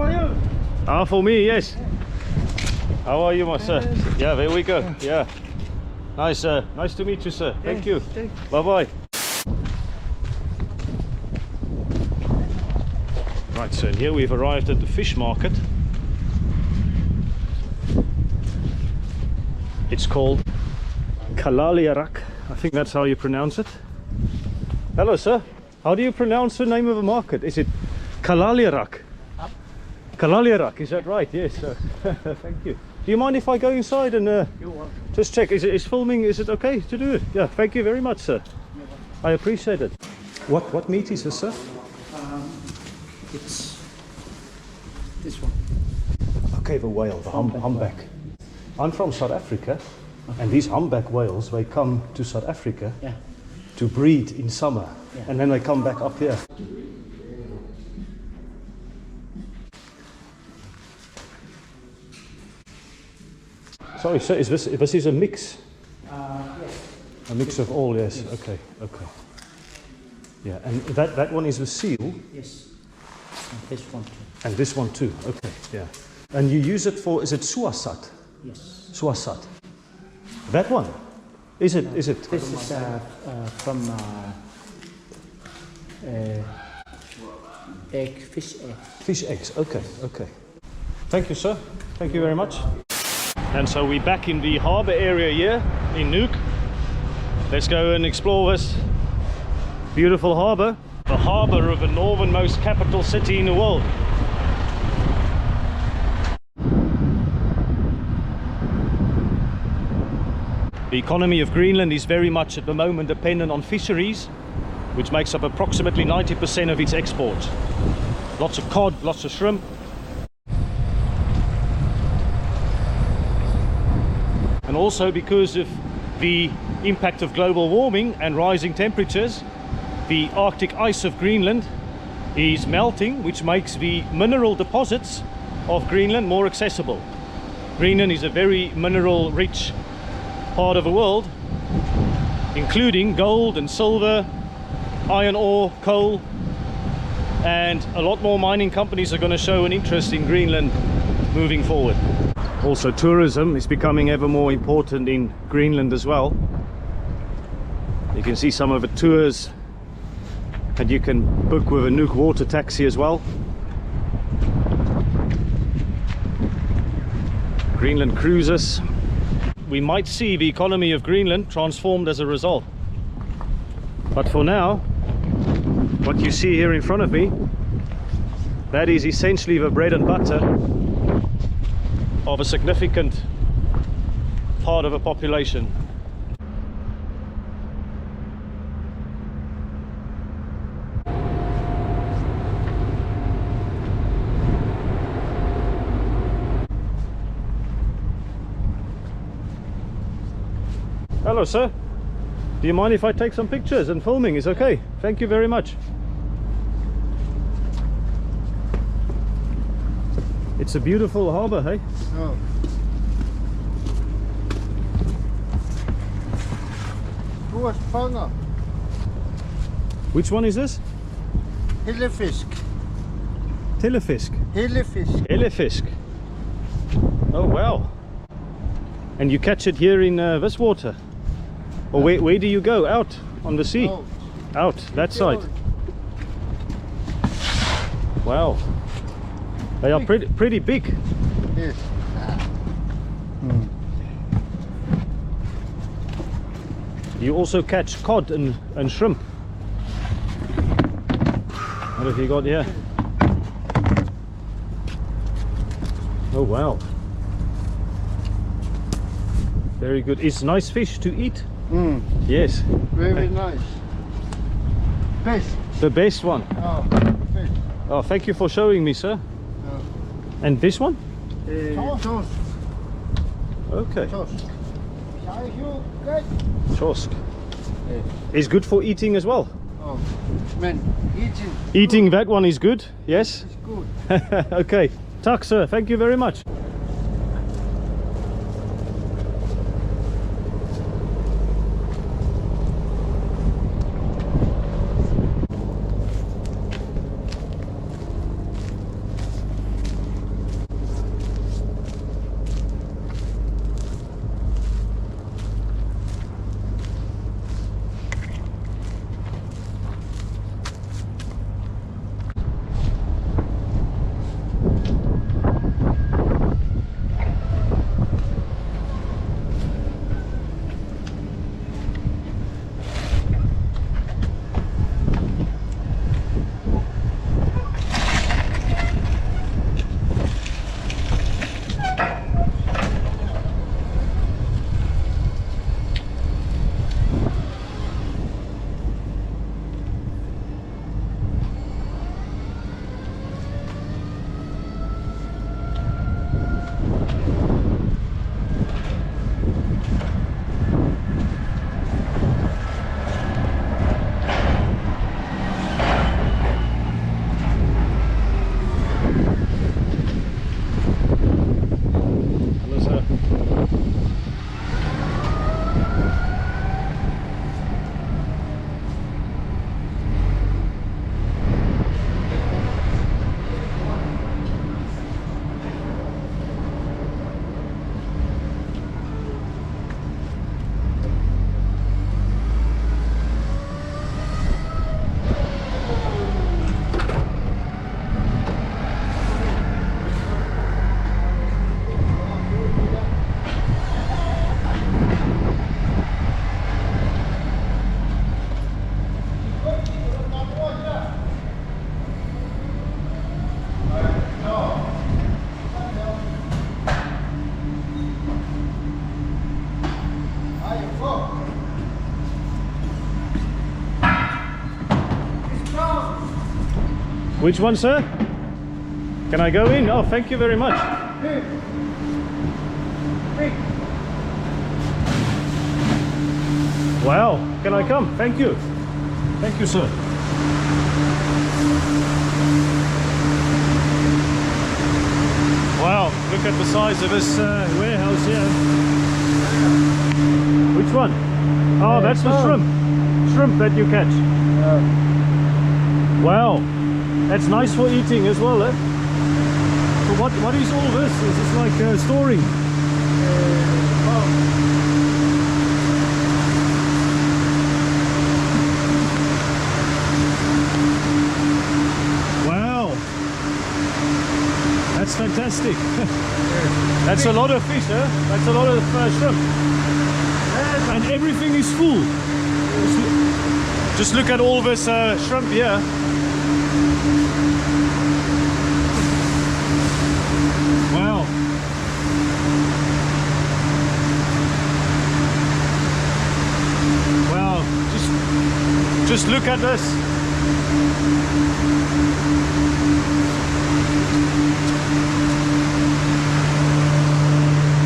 For you. Ah, for me, yes. How are you, my sir? Yeah, there we go. Yeah. Nice, nice to meet you, sir. Thank you. Bye-bye. Right, so here we've arrived at the fish market. It's called Kalaaliaraq. I think that's how you pronounce it. Hello, sir. How do you pronounce the name of the market? Is it Kalaaliaraq? Kalaaliaraq, is that right? Yes, sir. Thank you. Do you mind if I go inside and just check? Is filming? Is it okay to do it? Yeah. Thank you very much, sir. I appreciate it. What meat is this, sir? It's this one. Okay, the whale, the humpback. I'm from South Africa, and these humpback whales, they come to South Africa to breed in summer, and then they come back up here. Sorry, sir, this is a mix? Yes. A mix of all, yes. Okay, okay. Yeah, and that one is the seal? Yes. And this one too. And this one too, okay, yeah. And you use it for, is it suasat? Yes. Suasat. That one? Is it? This is from fish egg. Fish eggs, okay, okay. Thank you, sir. Thank you very much. And so we're back in the harbour area here in Nuuk. Let's go and explore this beautiful harbour. The harbour of the northernmost capital city in the world. The economy of Greenland is very much at the moment dependent on fisheries, which makes up approximately 90% of its exports. Lots of cod, lots of shrimp. And also because of the impact of global warming and rising temperatures, the Arctic ice of Greenland is melting, which makes the mineral deposits of Greenland more accessible. Greenland is a very mineral rich part of the world, including gold and silver, iron ore, coal, and a lot more mining companies are going to show an interest in Greenland moving forward. Also, tourism is becoming ever more important in Greenland as well. You can see some of the tours, and you can book with a Nuuk water taxi as well. Greenland cruises. We might see the economy of Greenland transformed as a result. But for now, what you see here in front of me, that is essentially the bread and butter of a significant part of a population. Hello, sir. Do you mind if I take some pictures and filming is okay? Thank you very much. It's a beautiful harbour, hey? Oh. Which one is this? Hellefisk. Telefisk. Hellefisk. Elefisk. Oh wow. And you catch it here in this water? Or where do you go? Out on the sea? Out, that side. Wow. They are pretty big. Yes. You also catch cod and shrimp. What have you got here? Oh wow. Very good. It's nice fish to eat. Yes. Very nice. Best. The best one. Oh, best. Oh, thank you for showing me, sir. Oh. And this one? Toast. Okay. Toast. Chosk. Is good for eating as well. Oh, man, eating. Eating that one is good, yes? It's good. Okay. Tack, sir. Thank you very much. Which one, sir? Can I go in? Oh, thank you very much. Wow, can I come? Thank you. Thank you, sir. Wow, look at the size of this warehouse here. Which one? Oh, that's the shrimp. Shrimp that you catch. Wow, that's nice for eating as well, eh? So what is all this? Is this like storing? Wow, that's fantastic. That's a lot of fish, eh? That's a lot of shrimp. And everything is full. Just look at all this shrimp here. Wow. Wow. Just look at this.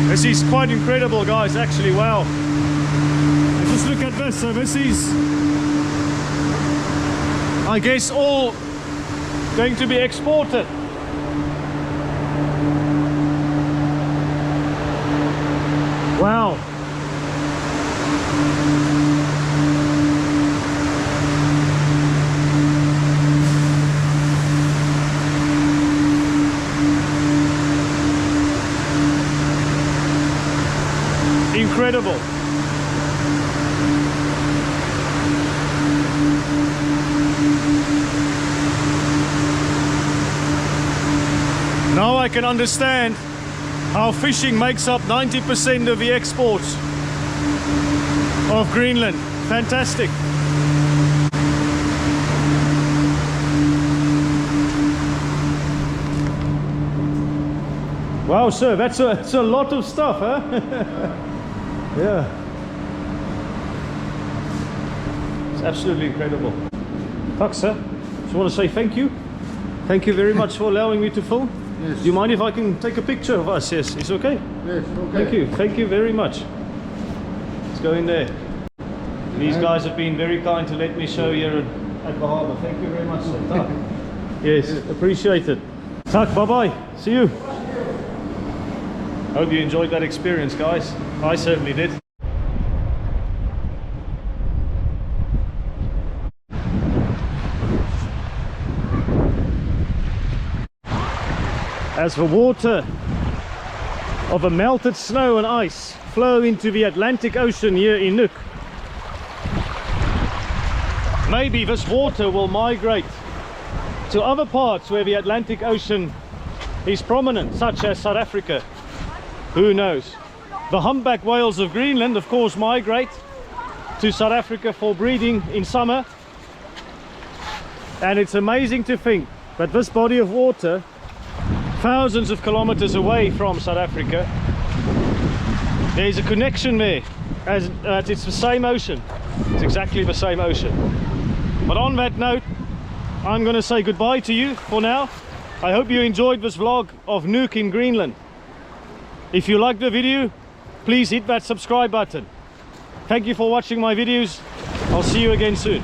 This is quite incredible, guys, actually. Wow. And just look at this. So this is, I guess, all going to be exported. Wow. Incredible. Now I can understand how fishing makes up 90% of the exports of Greenland. Fantastic. Wow, sir, that's a lot of stuff, huh? Yeah. It's absolutely incredible. Tack, sir. Just want to say thank you. Thank you very much for allowing me to film. Yes. Do you mind if I can take a picture of us? Yes, it's okay? Yes, okay. Thank you. Thank you very much. Let's go in there. These guys have been very kind to let me show here at the harbour. Thank you very much, sir. Tack. Yes, appreciate it. Tack, bye-bye. See you. Hope you enjoyed that experience, guys. I certainly did. As the water of the melted snow and ice flow into the Atlantic Ocean here in Nuuk, maybe this water will migrate to other parts where the Atlantic Ocean is prominent, such as South Africa. Who knows? The humpback whales of Greenland, of course, migrate to South Africa for breeding in summer. And it's amazing to think that this body of water, thousands of kilometers away from South Africa, there's a connection there, as it's the same ocean. It's exactly the same ocean. But on that note, I'm going to say goodbye to you for now. I hope you enjoyed this vlog of Nuuk in Greenland. If you liked the video, please hit that subscribe button. Thank you for watching my videos. I'll see you again soon.